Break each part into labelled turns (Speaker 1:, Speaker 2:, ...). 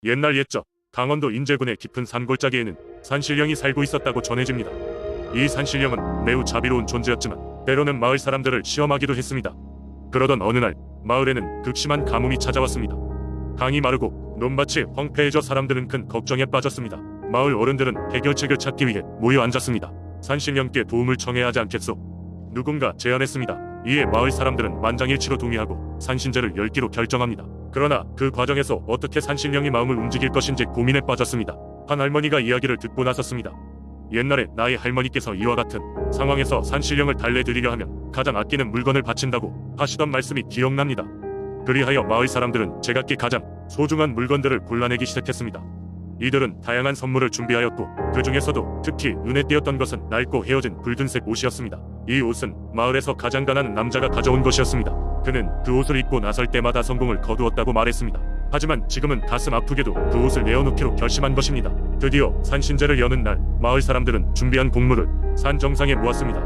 Speaker 1: 옛날 옛적 강원도 인제군의 깊은 산골짜기에는 산신령이 살고 있었다고 전해집니다. 이 산신령은 매우 자비로운 존재였지만 때로는 마을 사람들을 시험하기도 했습니다. 그러던 어느 날 마을에는 극심한 가뭄이 찾아왔습니다. 강이 마르고 논밭이 황폐해져 사람들은 큰 걱정에 빠졌습니다. 마을 어른들은 해결책을 찾기 위해 모여 앉았습니다. 산신령께 도움을 청해야 하지 않겠소? 누군가 제안했습니다. 이에 마을 사람들은 만장일치로 동의하고 산신제를 열기로 결정합니다. 그러나 그 과정에서 어떻게 산신령이 마음을 움직일 것인지 고민에 빠졌습니다. 한 할머니가 이야기를 듣고 나섰습니다. 옛날에 나의 할머니께서 이와 같은 상황에서 산신령을 달래드리려 하면 가장 아끼는 물건을 바친다고 하시던 말씀이 기억납니다. 그리하여 마을 사람들은 제각기 가장 소중한 물건들을 골라내기 시작했습니다. 이들은 다양한 선물을 준비하였고 그 중에서도 특히 눈에 띄었던 것은 낡고 헤어진 붉은색 옷이었습니다. 이 옷은 마을에서 가장 가난한 남자가 가져온 것이었습니다. 그는 그 옷을 입고 나설 때마다 성공을 거두었다고 말했습니다. 하지만 지금은 가슴 아프게도 그 옷을 내어놓기로 결심한 것입니다. 드디어 산신제를 여는 날 마을 사람들은 준비한 곡물을 산 정상에 모았습니다.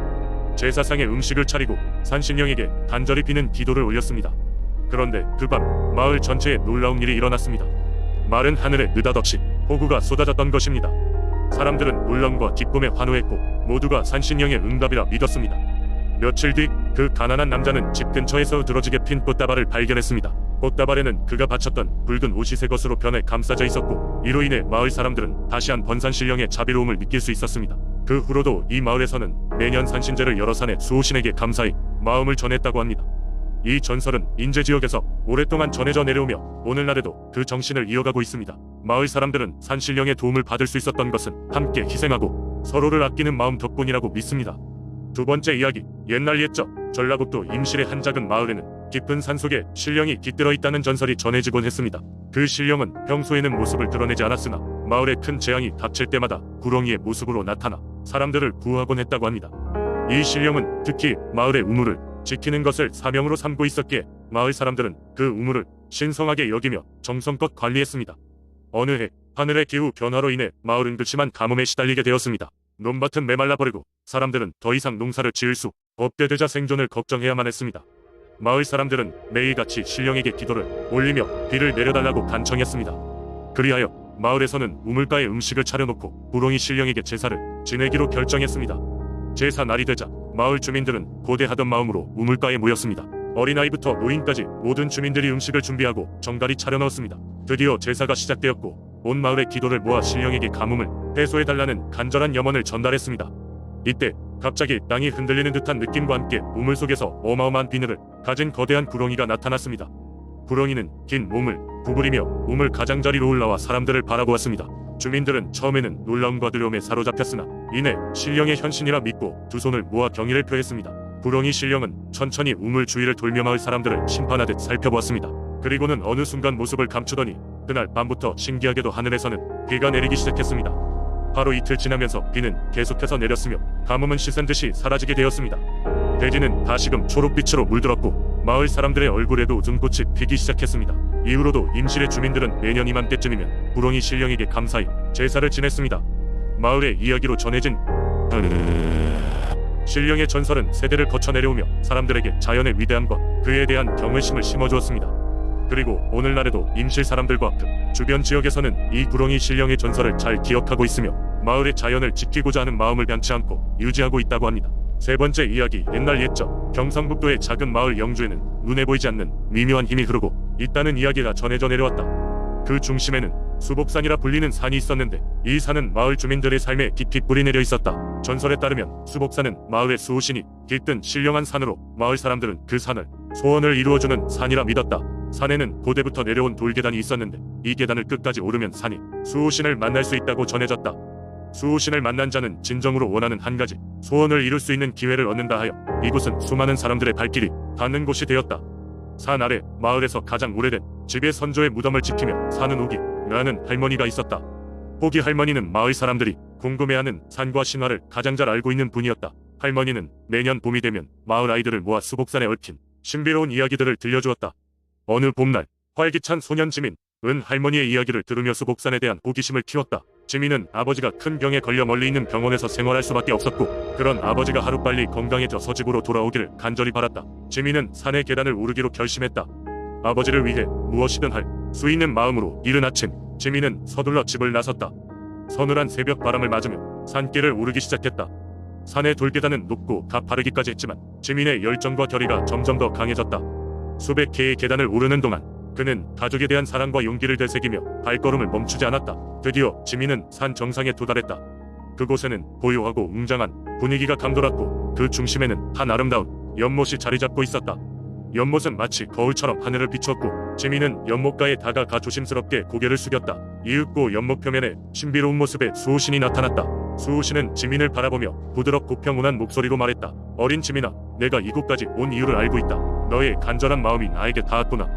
Speaker 1: 제사상에 음식을 차리고 산신령에게 간절히 비는 기도를 올렸습니다. 그런데 그 밤 마을 전체에 놀라운 일이 일어났습니다. 마른 하늘에 느닷없이 폭우가 쏟아졌던 것입니다. 사람들은 놀람과 기쁨에 환호했고 모두가 산신령의 응답이라 믿었습니다. 며칠 뒤 그 가난한 남자는 집 근처에서 드러지게 핀 꽃다발을 발견했습니다. 꽃다발에는 그가 바쳤던 붉은 옷이 새 것으로 변해 감싸져 있었고 이로 인해 마을 사람들은 다시 한 번 산신령의 자비로움을 느낄 수 있었습니다. 그 후로도 이 마을에서는 매년 산신제를 여러 산의 수호신에게 감사히 마음을 전했다고 합니다. 이 전설은 인제 지역에서 오랫동안 전해져 내려오며 오늘날에도 그 정신을 이어가고 있습니다. 마을 사람들은 산신령의 도움을 받을 수 있었던 것은 함께 희생하고 서로를 아끼는 마음 덕분이라고 믿습니다. 두 번째 이야기, 옛날 옛적 전라북도 임실의 한 작은 마을에는 깊은 산속에 신령이 깃들어 있다는 전설이 전해지곤 했습니다. 그 신령은 평소에는 모습을 드러내지 않았으나 마을에 큰 재앙이 닥칠 때마다 구렁이의 모습으로 나타나 사람들을 구하곤 했다고 합니다. 이 신령은 특히 마을의 우물을 지키는 것을 사명으로 삼고 있었기에 마을 사람들은 그 우물을 신성하게 여기며 정성껏 관리했습니다. 어느 해 하늘의 기후 변화로 인해 마을은 극심한 가뭄에 시달리게 되었습니다. 논밭은 메말라 버리고 사람들은 더 이상 농사를 지을 수 없게 되자 생존을 걱정해야만 했습니다. 마을 사람들은 매일같이 신령에게 기도를 올리며 비를 내려달라고 간청했습니다. 그리하여 마을에서는 우물가에 음식을 차려놓고 구렁이 신령에게 제사를 지내기로 결정했습니다. 제사 날이 되자 마을 주민들은 고대하던 마음으로 우물가에 모였습니다. 어린아이부터 노인까지 모든 주민들이 음식을 준비하고 정갈히 차려넣었습니다. 드디어 제사가 시작되었고 온 마을의 기도를 모아 신령에게 가뭄을 해소해달라는 간절한 염원을 전달했습니다. 이때 갑자기 땅이 흔들리는 듯한 느낌과 함께 우물 속에서 어마어마한 비늘을 가진 거대한 구렁이가 나타났습니다. 구렁이는 긴 몸을 구부리며 우물 가장자리로 올라와 사람들을 바라보았습니다. 주민들은 처음에는 놀라움과 두려움에 사로잡혔으나 이내 신령의 현신이라 믿고 두 손을 모아 경의를 표했습니다. 구렁이 신령은 천천히 우물 주위를 돌며 마을 사람들을 심판하듯 살펴보았습니다. 그리고는 어느 순간 모습을 감추더니 그날 밤부터 신기하게도 하늘에서는 비가 내리기 시작했습니다. 하루 이틀 지나면서 비는 계속해서 내렸으며 가뭄은 씻은 듯이 사라지게 되었습니다. 대지는 다시금 초록빛으로 물들었고 마을 사람들의 얼굴에도 웃음꽃이 피기 시작했습니다. 이후로도 임실의 주민들은 매년 이맘때쯤이면 구렁이 신령에게 감사히 제사를 지냈습니다. 마을의 이야기로 전해진 신령의 전설은 세대를 거쳐 내려오며 사람들에게 자연의 위대함과 그에 대한 경외심을 심어주었습니다. 그리고 오늘날에도 임실 사람들과 그 주변 지역에서는 이 구렁이 신령의 전설을 잘 기억하고 있으며 마을의 자연을 지키고자 하는 마음을 변치 않고 유지하고 있다고 합니다. 세 번째 이야기, 옛날 옛적 경상북도의 작은 마을 영주에는 눈에 보이지 않는 미묘한 힘이 흐르고 있다는 이야기가 전해져 내려왔다. 그 중심에는 수복산이라 불리는 산이 있었는데 이 산은 마을 주민들의 삶에 깊이 뿌리내려 있었다. 전설에 따르면 수복산은 마을의 수호신이 깃든 신령한 산으로 마을 사람들은 그 산을 소원을 이루어주는 산이라 믿었다. 산에는 고대부터 내려온 돌계단이 있었는데 이 계단을 끝까지 오르면 산이 수호신을 만날 수 있다고 전해졌다. 수호신을 만난 자는 진정으로 원하는 한 가지 소원을 이룰 수 있는 기회를 얻는다 하여 이곳은 수많은 사람들의 발길이 닿는 곳이 되었다. 산 아래 마을에서 가장 오래된 집의 선조의 무덤을 지키며 사는 오기라는 할머니가 있었다. 오기 할머니는 마을 사람들이 궁금해하는 산과 신화를 가장 잘 알고 있는 분이었다. 할머니는 매년 봄이 되면 마을 아이들을 모아 수복산에 얽힌 신비로운 이야기들을 들려주었다. 어느 봄날 활기찬 소년 지민 은 할머니의 이야기를 들으며 수복산에 대한 호기심을 키웠다. 지민은 아버지가 큰 병에 걸려 멀리 있는 병원에서 생활할 수밖에 없었고 그런 아버지가 하루빨리 건강해져서 집으로 돌아오기를 간절히 바랐다. 지민은 산의 계단을 오르기로 결심했다. 아버지를 위해 무엇이든 할 수 있는 마음으로 이른 아침 지민은 서둘러 집을 나섰다. 서늘한 새벽 바람을 맞으며 산길을 오르기 시작했다. 산의 돌계단은 높고 가파르기까지 했지만 지민의 열정과 결의가 점점 더 강해졌다. 수백 개의 계단을 오르는 동안 그는 가족에 대한 사랑과 용기를 되새기며 발걸음을 멈추지 않았다. 드디어 지민은 산 정상에 도달했다. 그곳에는 고요하고 웅장한 분위기가 감돌았고 그 중심에는 한 아름다운 연못이 자리 잡고 있었다. 연못은 마치 거울처럼 하늘을 비추었고 지민은 연못가에 다가가 조심스럽게 고개를 숙였다. 이윽고 연못 표면에 신비로운 모습의 수호신이 나타났다. 수호신은 지민을 바라보며 부드럽고 평온한 목소리로 말했다. 어린 지민아, 내가 이곳까지 온 이유를 알고 있다. 너의 간절한 마음이 나에게 닿았구나.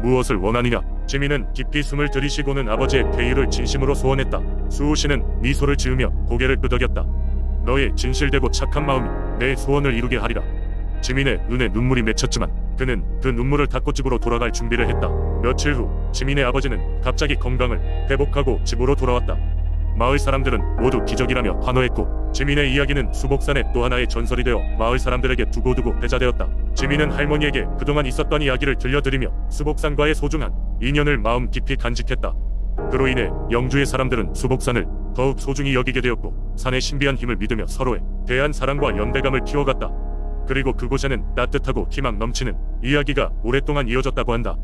Speaker 1: 무엇을 원하느냐? 지민은 깊이 숨을 들이쉬고는 아버지의 쾌유를 진심으로 소원했다. 수호신은 미소를 지으며 고개를 끄덕였다. 너의 진실되고 착한 마음이 내 소원을 이루게 하리라. 지민의 눈에 눈물이 맺혔지만 그는 그 눈물을 닦고 집으로 돌아갈 준비를 했다. 며칠 후 지민의 아버지는 갑자기 건강을 회복하고 집으로 돌아왔다. 마을 사람들은 모두 기적이라며 환호했고 지민의 이야기는 수복산의 또 하나의 전설이 되어 마을 사람들에게 두고두고 회자되었다. 지민은 할머니에게 그동안 있었던 이야기를 들려드리며 수복산과의 소중한 인연을 마음 깊이 간직했다. 그로 인해 영주의 사람들은 수복산을 더욱 소중히 여기게 되었고 산의 신비한 힘을 믿으며 서로에 대한 사랑과 연대감을 키워갔다. 그리고 그곳에는 따뜻하고 희망 넘치는 이야기가 오랫동안 이어졌다고 한다.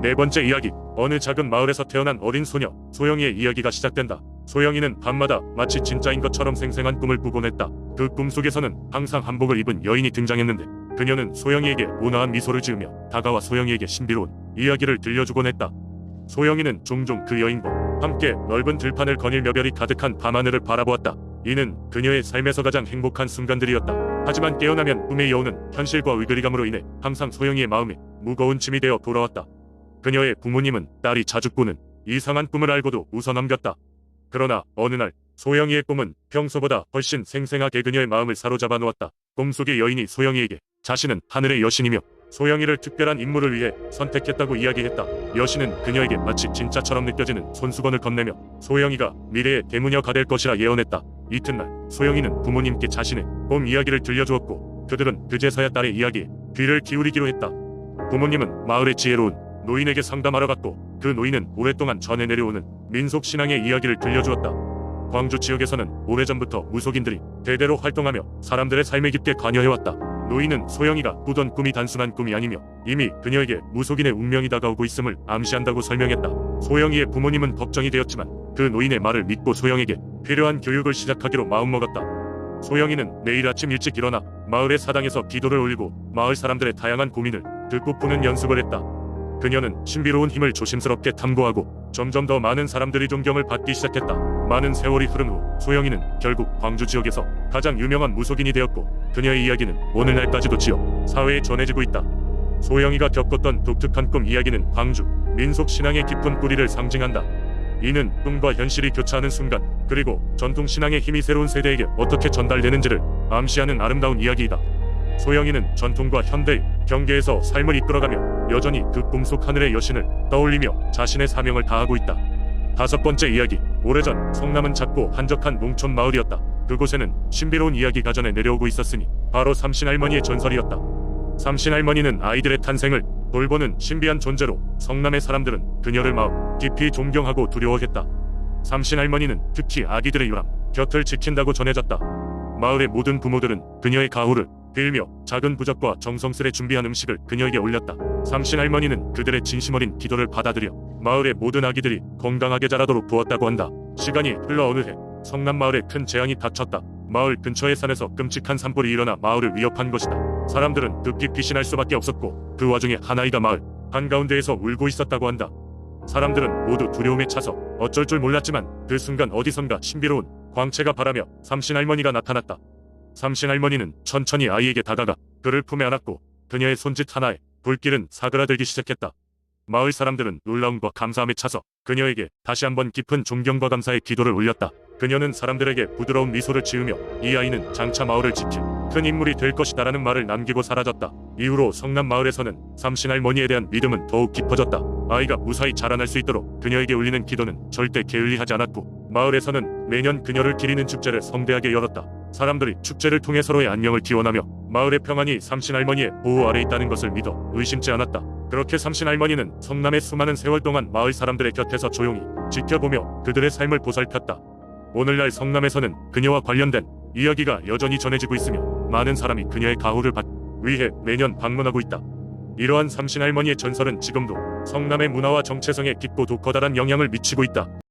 Speaker 1: 네 번째 이야기. 어느 작은 마을에서 태어난 어린 소녀 소영이의 이야기가 시작된다. 소영이는 밤마다 마치 진짜인 것처럼 생생한 꿈을 꾸곤 했다. 그 꿈 속에서는 항상 한복을 입은 여인이 등장했는데 그녀는 소영이에게 온화한 미소를 지으며 다가와 소영이에게 신비로운 이야기를 들려주곤 했다. 소영이는 종종 그 여인과 함께 넓은 들판을 거닐며 별이 가득한 밤하늘을 바라보았다. 이는 그녀의 삶에서 가장 행복한 순간들이었다. 하지만 깨어나면 꿈의 여우는 현실과 의거리감으로 인해 항상 소영이의 마음에 무거운 짐이 되어 돌아왔다. 그녀의 부모님은 딸이 자주 꾸는 이상한 꿈을 알고도 웃어넘겼다. 그러나 어느 날 소영이의 꿈은 평소보다 훨씬 생생하게 그녀의 마음을 사로잡아 놓았다. 꿈속의 여인이 소영이에게 자신은 하늘의 여신이며 소영이를 특별한 임무를 위해 선택했다고 이야기했다. 여신은 그녀에게 마치 진짜처럼 느껴지는 손수건을 건네며 소영이가 미래의 대무녀가 될 것이라 예언했다. 이튿날 소영이는 부모님께 자신의 꿈 이야기를 들려주었고 그들은 그제서야 딸의 이야기에 귀를 기울이기로 했다. 부모님은 마을의 지혜로운 노인에게 상담하러 갔고 그 노인은 오랫동안 전해 내려오는 민속신앙의 이야기를 들려주었다. 광주 지역에서는 오래전부터 무속인들이 대대로 활동하며 사람들의 삶에 깊게 관여해왔다. 노인은 소영이가 꾸던 꿈이 단순한 꿈이 아니며 이미 그녀에게 무속인의 운명이 다가오고 있음을 암시한다고 설명했다. 소영이의 부모님은 걱정이 되었지만 그 노인의 말을 믿고 소영에게 필요한 교육을 시작하기로 마음먹었다. 소영이는 매일 아침 일찍 일어나 마을의 사당에서 기도를 올리고 마을 사람들의 다양한 고민을 듣고 푸는 연습을 했다. 그녀는 신비로운 힘을 조심스럽게 탐구하고 점점 더 많은 사람들이 존경을 받기 시작했다. 많은 세월이 흐른 후 소영이는 결국 광주 지역에서 가장 유명한 무속인이 되었고 그녀의 이야기는 오늘날까지도 지역 사회에 전해지고 있다. 소영이가 겪었던 독특한 꿈 이야기는 광주 민속신앙의 깊은 뿌리를 상징한다. 이는 꿈과 현실이 교차하는 순간 그리고 전통신앙의 힘이 새로운 세대에게 어떻게 전달되는지를 암시하는 아름다운 이야기이다. 소영이는 전통과 현대의 경계에서 삶을 이끌어가며 여전히 그 꿈속 하늘의 여신을 떠올리며 자신의 사명을 다하고 있다. 다섯 번째 이야기. 오래전 성남은 작고 한적한 농촌 마을이었다. 그곳에는 신비로운 이야기가 전해 내려오고 있었으니 바로 삼신할머니의 전설이었다. 삼신할머니는 아이들의 탄생을 돌보는 신비한 존재로 성남의 사람들은 그녀를 마음 깊이 존경하고 두려워했다. 삼신할머니는 특히 아기들의 유람 곁을 지킨다고 전해졌다. 마을의 모든 부모들은 그녀의 가호를 빌며 작은 부적과 정성스레 준비한 음식을 그녀에게 올렸다. 삼신할머니는 그들의 진심 어린 기도를 받아들여 마을의 모든 아기들이 건강하게 자라도록 도왔다고 한다. 시간이 흘러 어느 해 성남 마을에 큰 재앙이 닥쳤다. 마을 근처의 산에서 끔찍한 산불이 일어나 마을을 위협한 것이다. 사람들은 급히 피신할 수밖에 없었고 그 와중에 한 아이가 마을 한가운데에서 울고 있었다고 한다. 사람들은 모두 두려움에 차서 어쩔 줄 몰랐지만 그 순간 어디선가 신비로운 광채가 바라며 삼신할머니가 나타났다. 삼신할머니는 천천히 아이에게 다가가 그를 품에 안았고 그녀의 손짓 하나에 불길은 사그라들기 시작했다. 마을 사람들은 놀라움과 감사함에 차서 그녀에게 다시 한번 깊은 존경과 감사의 기도를 올렸다. 그녀는 사람들에게 부드러운 미소를 지으며 이 아이는 장차 마을을 지킬 큰 인물이 될 것이다라는 말을 남기고 사라졌다. 이후로 성남 마을에서는 삼신할머니에 대한 믿음은 더욱 깊어졌다. 아이가 무사히 자라날 수 있도록 그녀에게 올리는 기도는 절대 게을리하지 않았고 마을에서는 매년 그녀를 기리는 축제를 성대하게 열었다. 사람들이 축제를 통해 서로의 안녕을 기원하며 마을의 평안이 삼신할머니의 보호 아래 있다는 것을 믿어 의심치 않았다. 그렇게 삼신할머니는 성남의 수많은 세월 동안 마을 사람들의 곁에서 조용히 지켜보며 그들의 삶을 보살폈다. 오늘날 성남에서는 그녀와 관련된 이야기가 여전히 전해지고 있으며 많은 사람이 그녀의 가호를 받기 위해 매년 방문하고 있다. 이러한 삼신할머니의 전설은 지금도 성남의 문화와 정체성에 깊고 도 커다란 영향을 미치고 있다.